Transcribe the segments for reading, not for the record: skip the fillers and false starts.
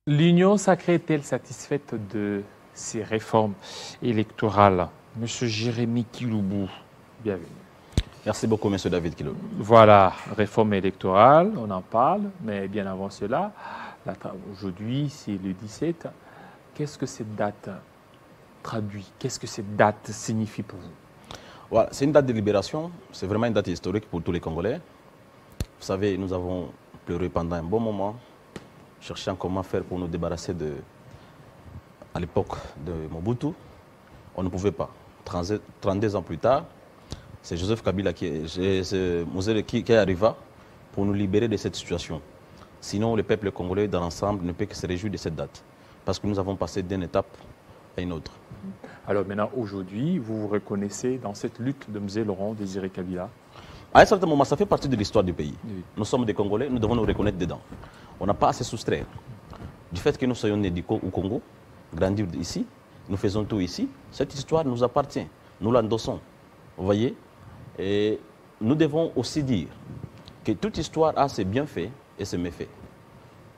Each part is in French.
L'Union sacrée est-elle satisfaite de ces réformes électorales? Monsieur Jérémy Kiloubou, bienvenue. Merci beaucoup, Monsieur David Kilo. Voilà, réforme électorale, on en parle, mais bien avant cela, aujourd'hui c'est le 17. Qu'est-ce que cette date traduit? Qu'est-ce que cette date signifie pour vous? Voilà, c'est une date de libération, c'est vraiment une date historique pour tous les Congolais. Vous savez, nous avons pleuré pendant un bon moment, cherchant comment faire pour nous débarrasser à l'époque de Mobutu. On ne pouvait pas. 32 ans plus tard, c'est Joseph Kabila qui arriva pour nous libérer de cette situation. Sinon, le peuple congolais dans l'ensemble ne peut que se réjouir de cette date, parce que nous avons passé d'une étape à une autre. Alors maintenant, aujourd'hui, vous vous reconnaissez dans cette lutte de M. Laurent Désiré Kabila? À un certain moment, ça fait partie de l'histoire du pays. Oui. Nous sommes des Congolais, nous devons nous reconnaître dedans. On n'a pas à se soustraire. Du fait que nous soyons nés au Congo, grandis ici, nous faisons tout ici, cette histoire nous appartient, nous l'endossons. Vous voyez? Et nous devons aussi dire que toute histoire a ses bienfaits et ses méfaits.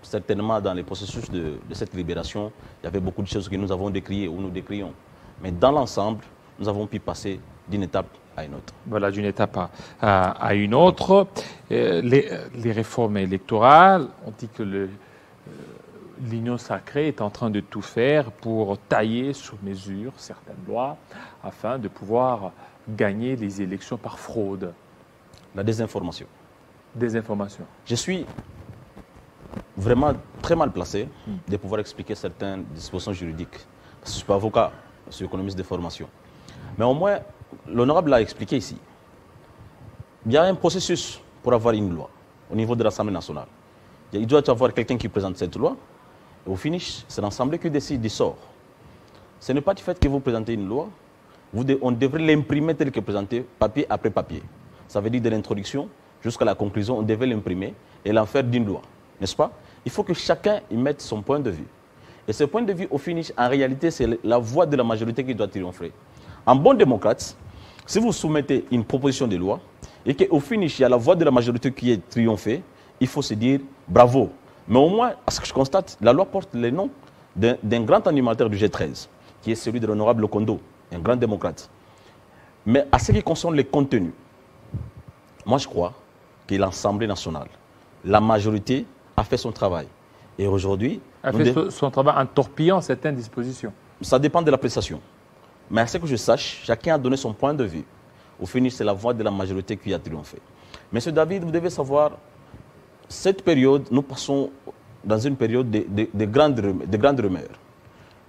Certainement, dans le processus de cette libération, il y avait beaucoup de choses que nous avons décriées ou nous décrions. Mais dans l'ensemble, nous avons pu passer d'une étape à une autre. Voilà, d'une étape à une autre. Les réformes électorales, on dit que l'Union sacrée est en train de tout faire pour tailler sur mesure certaines lois afin de pouvoir gagner les élections par fraude. La désinformation. Désinformation. Je suis vraiment très mal placé de pouvoir expliquer certaines dispositions juridiques. Parce que je ne suis pas avocat, je suis économiste de formation. Mais au moins, l'honorable l'a expliqué ici. Il y a un processus pour avoir une loi au niveau de l'Assemblée nationale. Il doit y avoir quelqu'un qui présente cette loi. Et au finish, c'est l'Assemblée qui décide du sort. Ce n'est pas du fait que vous présentez une loi. On devrait l'imprimer tel que présenté, papier après papier. Ça veut dire de l'introduction jusqu'à la conclusion, on devait l'imprimer et l'en faire d'une loi. N'est-ce pas? Il faut que chacun y mette son point de vue. Et ce point de vue, au finish, en réalité, c'est la voix de la majorité qui doit triompher. En bon démocrate, si vous soumettez une proposition de loi et qu'au finish, il y a la voix de la majorité qui est triomphée, il faut se dire bravo. Mais au moins, à ce que je constate, la loi porte le nom d'un grand animateur du G13, qui est celui de l'honorable Kondo, un grand démocrate. Mais à ce qui concerne les contenus, moi je crois que l'Assemblée nationale, la majorité a fait son travail. Et aujourd'hui... A fait son travail en torpillant certaines dispositions. Ça dépend de l'appréciation. Mais à ce que je sache, chacun a donné son point de vue. Au finish, c'est la voix de la majorité qui a triomphé. Monsieur David, vous devez savoir, cette période, nous passons dans une période de grandes rumeurs.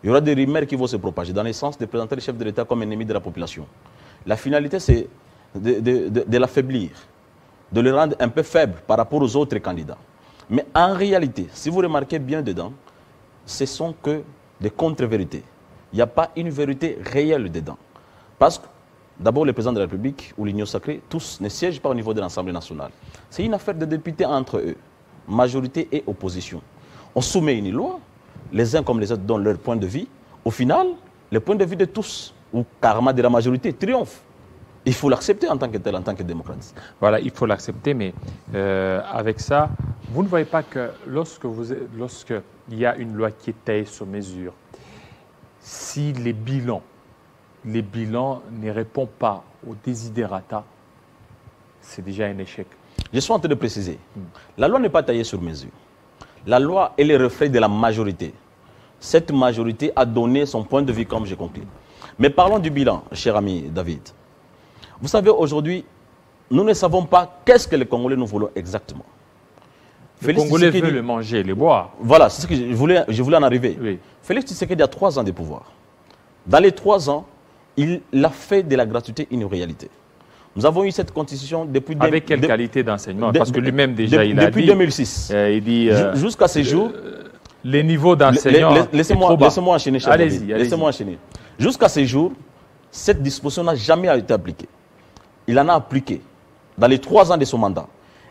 Il y aura des rumeurs qui vont se propager dans le sens de présenter le chef de l'État comme ennemi de la population. La finalité, c'est de l'affaiblir, de le rendre un peu faible par rapport aux autres candidats. Mais en réalité, si vous remarquez bien dedans, ce sont que des contre-vérités. Il n'y a pas une vérité réelle dedans. Parce que, d'abord, le président de la République ou l'Union sacrée, tous ne siègent pas au niveau de l'Assemblée nationale. C'est une affaire de députés entre eux, majorité et opposition. On soumet une loi, les uns comme les autres donnent leur point de vue. Au final, le point de vue de tous, ou carrément de la majorité, triomphe. Il faut l'accepter en tant que tel, en tant que démocrate. Voilà, il faut l'accepter, mais avec ça, vous ne voyez pas que lorsqu'il y a une loi qui est taillée sur mesure, si les bilans ne répondent pas aux desiderata, c'est déjà un échec. Je suis en train de préciser. La loi n'est pas taillée sur mesure. La loi est le reflet de la majorité. Cette majorité a donné son point de vue, comme j'ai conclu. Mais parlons du bilan, cher ami David. Vous savez, aujourd'hui, nous ne savons pas qu'est-ce que les Congolais nous voulons exactement. Les Congolais veulent le manger, le boire. Voilà, c'est ce que je voulais en arriver. Oui. Félix Tshisekedi a 3 ans de pouvoir. Dans les 3 ans, il a fait de la gratuité une réalité. Nous avons eu cette constitution depuis... Avec quelle qualité d'enseignement? Parce que lui-même, déjà, il a dit... Depuis 2006. Il dit... Jusqu'à ce jour... les niveaux d'enseignants... Laissez-moi enchaîner, cher Allez-y. Laissez-moi enchaîner. Jusqu'à ce jour, cette disposition n'a jamais été appliquée. Il en a appliqué dans les 3 ans de son mandat.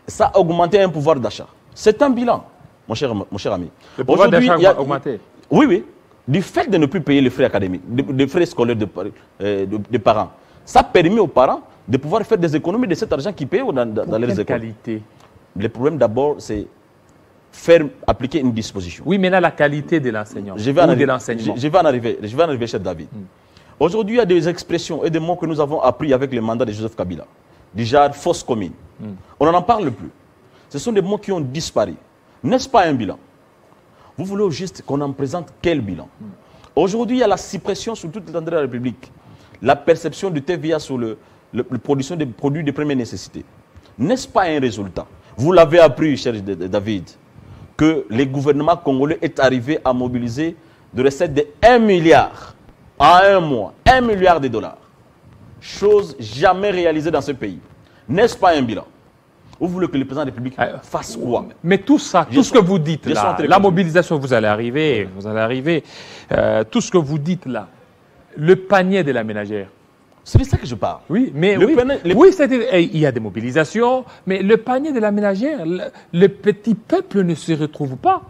Ça a augmenté un pouvoir d'achat. C'est un bilan, mon cher ami. Le pouvoir d'achat a augmenté? Oui, oui. Du fait de ne plus payer les frais académiques, les frais scolaires des parents, ça permet aux parents de pouvoir faire des économies de cet argent qu'ils payent dans les écoles. Quelle qualité? Le problème d'abord, c'est faire appliquer une disposition. Oui, maintenant la qualité de l'enseignant. Je vais en arriver, l'enseignement. je vais en arriver, cher David. Aujourd'hui, il y a des expressions et des mots que nous avons appris avec le mandat de Joseph Kabila. Du genre fausse commune. On n'en parle plus. Ce sont des mots qui ont disparu. N'est-ce pas un bilan? Vous voulez juste qu'on en présente quel bilan? Aujourd'hui, il y a la suppression sur toute l'étendue de la République. La perception du TVA sur la production des produits de première nécessité. N'est-ce pas un résultat? Vous l'avez appris, cher David, que le gouvernement congolais est arrivé à mobiliser de recettes de 1 milliard en un mois. 1 milliard de dollars. Chose jamais réalisée dans ce pays. N'est-ce pas un bilan? Vous voulez que le président de la République fasse quoi? Mais tout ça, tout ce que vous dites là, la mobilisation, vous allez arriver, tout ce que vous dites là, le panier de la ménagère. C'est de ça que je parle. Oui, mais il y a des mobilisations, mais le panier de la ménagère, le petit peuple ne se retrouve pas.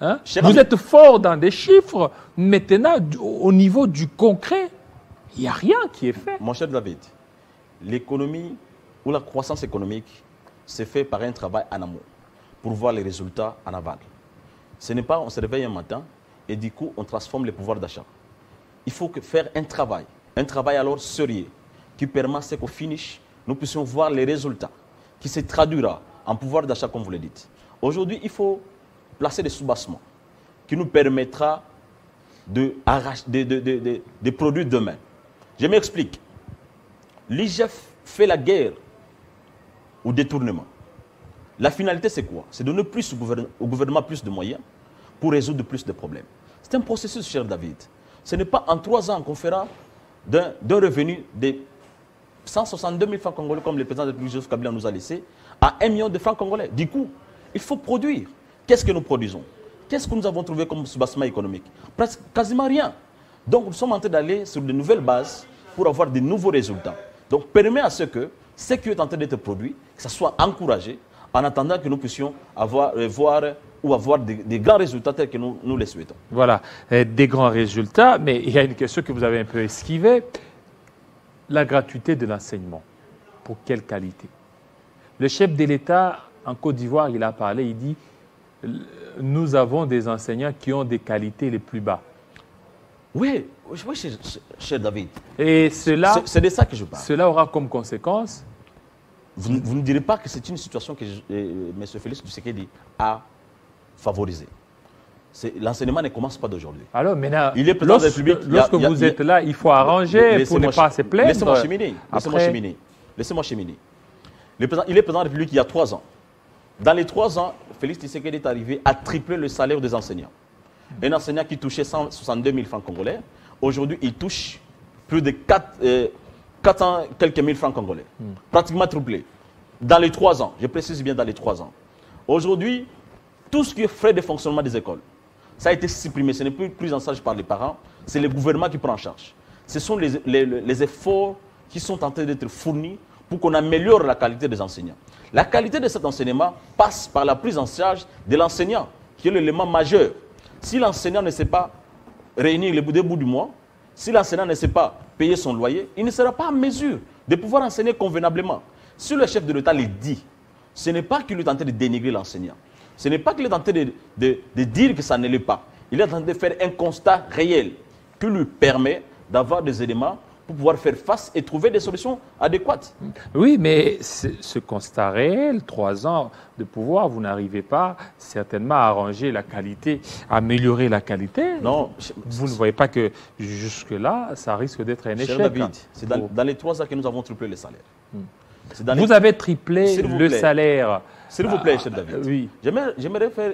Hein? Vous êtes fort dans des chiffres, maintenant, au niveau du concret, il n'y a rien qui est fait. Mon cher David, l'économie ou la croissance économique c'est fait par un travail en amont pour voir les résultats en aval. Ce n'est pas on se réveille un matin et du coup on transforme les pouvoirs d'achat. Il faut faire un travail alors sérieux qui permet qu'au finish, nous puissions voir les résultats qui se traduira en pouvoir d'achat comme vous le dites. Aujourd'hui, il faut placer des sous-bassements qui nous permettra de produire demain. Je m'explique. L'IGF fait la guerre au détournement. La finalité, c'est quoi? C'est donner plus au gouvernement plus de moyens pour résoudre plus de problèmes. C'est un processus, cher David. Ce n'est pas en 3 ans qu'on fera d'un revenu de 162 000 francs congolais, comme le président de la République Joseph Kabila nous a laissé, à 1 million de francs congolais. Du coup, il faut produire. Qu'est-ce que nous produisons? Qu'est-ce que nous avons trouvé comme soubassement économique? Presque quasiment rien. Donc, nous sommes en train d'aller sur de nouvelles bases pour avoir de nouveaux résultats. Donc, permet à ce que ce qui est en train d'être produit, que ça soit encouragé, en attendant que nous puissions avoir des grands résultats tels que nous les souhaitons. Voilà, des grands résultats, mais il y a une question que vous avez un peu esquivée. La gratuité de l'enseignement, pour quelle qualité? Le chef de l'État en Côte d'Ivoire, il a parlé, il dit « Nous avons des enseignants qui ont des qualités les plus bas ». Oui, cher David. Et cela, c'est de ça que je parle. Cela aura comme conséquence. Vous ne direz pas que c'est une situation que M. Félix Tshisekedi a favorisée. L'enseignement ne commence pas d'aujourd'hui. Alors maintenant, lorsque vous êtes là, il faut arranger pour ne pas se plaindre. Laissez-moi cheminer. Laissez-moi cheminer. Il est président de la République il y a 3 ans. Dans les 3 ans, Félix Tshisekedi est arrivé à tripler le salaire des enseignants. Un enseignant qui touchait 162 000 francs congolais, aujourd'hui, il touche plus de 400 quelques mille francs congolais. Pratiquement triplé. Dans les 3 ans, je précise bien dans les 3 ans. Aujourd'hui, tout ce qui est frais de fonctionnement des écoles, ça a été supprimé. Ce n'est plus pris en charge par les parents, c'est le gouvernement qui prend en charge. Ce sont les efforts qui sont en train d'être fournis pour qu'on améliore la qualité des enseignants. La qualité de cet enseignement passe par la prise en charge de l'enseignant, qui est l'élément majeur. Si l'enseignant ne sait pas réunir les bouts du mois, si l'enseignant ne sait pas payer son loyer, il ne sera pas en mesure de pouvoir enseigner convenablement. Si le chef de l'État le dit, ce n'est pas qu'il est en train de dénigrer l'enseignant. Ce n'est pas qu'il est en train de dire que ça ne l'est pas. Il est en train de faire un constat réel qui lui permet d'avoir des éléments pour pouvoir faire face et trouver des solutions adéquates. Oui, mais ce constat réel, 3 ans de pouvoir, vous n'arrivez pas certainement à arranger la qualité, à améliorer la qualité. Non. Vous ne voyez pas que jusque-là, ça risque d'être un échec. Cher David, c'est dans les 3 ans que nous avons triplé le salaire. Vous avez triplé le salaire. S'il vous plaît, cher David. Oui. J'aimerais faire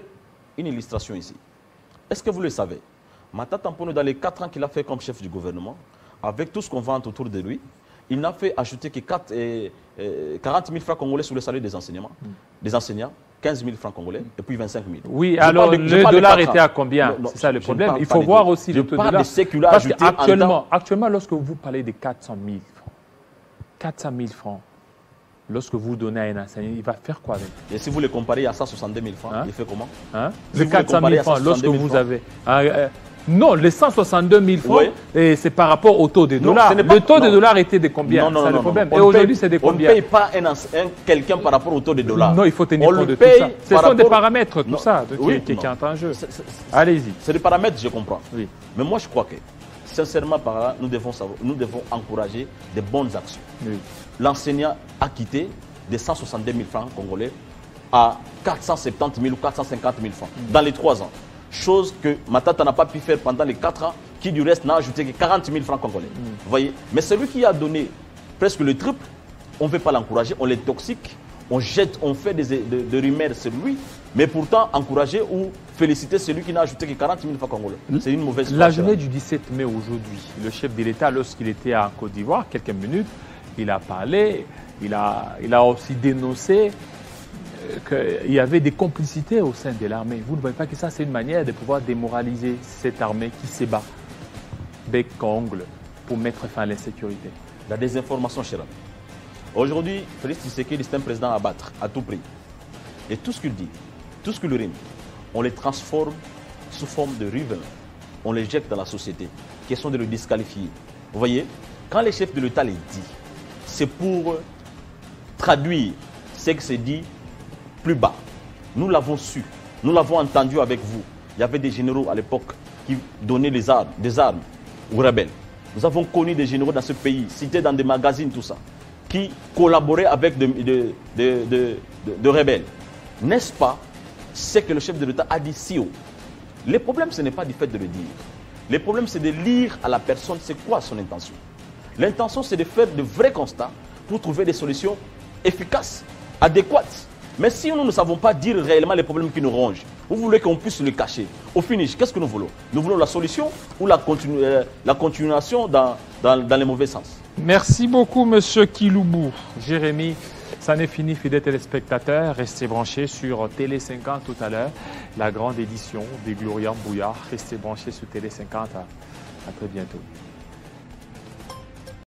une illustration ici. Est-ce que vous le savez? Mata Tampono, dans les 4 ans qu'il a fait comme chef du gouvernement, avec tout ce qu'on vante autour de lui, il n'a fait ajouter que 40 000 francs congolais sur le salaire des enseignants, 15 000 francs congolais et puis 25 000. Oui, alors le dollar était à combien? C'est ça le problème. Il faut voir aussi le taux de dollar. Parce qu'actuellement, lorsque vous parlez de 400 000 francs, 400 000 francs, lorsque vous donnez à un enseignant, il va faire quoi avec? Et si vous le comparez à 162 000 francs, il fait comment? Le 400 000 francs, lorsque vous avez... Non, les 162 000 francs, Oui. c'est par rapport au taux des Non, dollars. ce n'est pas- Le taux des non. dollars était de combien? Non, non, C'est non, le non, problème. non. Et aujourd'hui, c'est de On ne combien? paye pas quelqu'un par rapport au taux de dollars. Non, il faut tenir On compte le de tout paye ça. Ce par sont des rapport- paramètres, tout Non. ça, Oui, qui non. entrent en jeu. C'est- Allez-y. C'est des paramètres, je comprends. Oui. Mais moi, je crois que, sincèrement, par là, nous devons encourager des bonnes actions. Oui. L'enseignant a quitté de 162 000 francs congolais à 470 000 ou 450 000 francs dans les 3 ans. Chose que Matata n'a pas pu faire pendant les 4 ans, qui du reste n'a ajouté que 40 000 francs congolais. Vous voyez? Mais celui qui a donné presque le triple, on ne veut pas l'encourager, on les toxique, on jette, on fait des rumeurs sur lui, mais pourtant encourager ou féliciter celui qui n'a ajouté que 40 000 francs congolais. C'est une mauvaise La chose. journée du 17 mai aujourd'hui, le chef de l'État, lorsqu'il était en Côte d'Ivoire, quelques minutes, il a parlé, il a aussi dénoncé qu'il y avait des complicités au sein de l'armée. Vous ne voyez pas que ça, c'est une manière de pouvoir démoraliser cette armée qui se bat bec ongle pour mettre fin à l'insécurité? La désinformation, cher ami. Aujourd'hui, Félix Tshisekedi, c'est un président à battre à tout prix. Et tout ce qu'il dit, tout ce qu'il rime, on les transforme sous forme de riven. On les jette dans la société. Question de le disqualifier. Vous voyez, quand les chefs de l'État les disent, c'est pour traduire ce qui s'est dit plus bas. Nous l'avons su, nous l'avons entendu avec vous. Il y avait des généraux à l'époque qui donnaient des armes aux rebelles. Nous avons connu des généraux dans ce pays, cités dans des magazines, tout ça, qui collaboraient avec de rebelles. N'est-ce pas ce que le chef de l'État a dit si haut? Le problème, ce n'est pas du fait de le dire. Le problème, c'est de lire à la personne c'est quoi son intention. L'intention, c'est de faire de vrais constats pour trouver des solutions efficaces, adéquates. Mais si nous ne savons pas dire réellement les problèmes qui nous rongent, vous voulez qu'on puisse le cacher. Au finish, qu'est-ce que nous voulons? Nous voulons la solution ou la continuation dans les mauvais sens? Merci beaucoup, Monsieur Kiloubou. Jérémy, ça n'est fini, fidèles téléspectateurs. Restez branchés sur Télé 50 tout à l'heure. La grande édition de Glorian Bouillard. Restez branchés sur Télé 50. À très bientôt.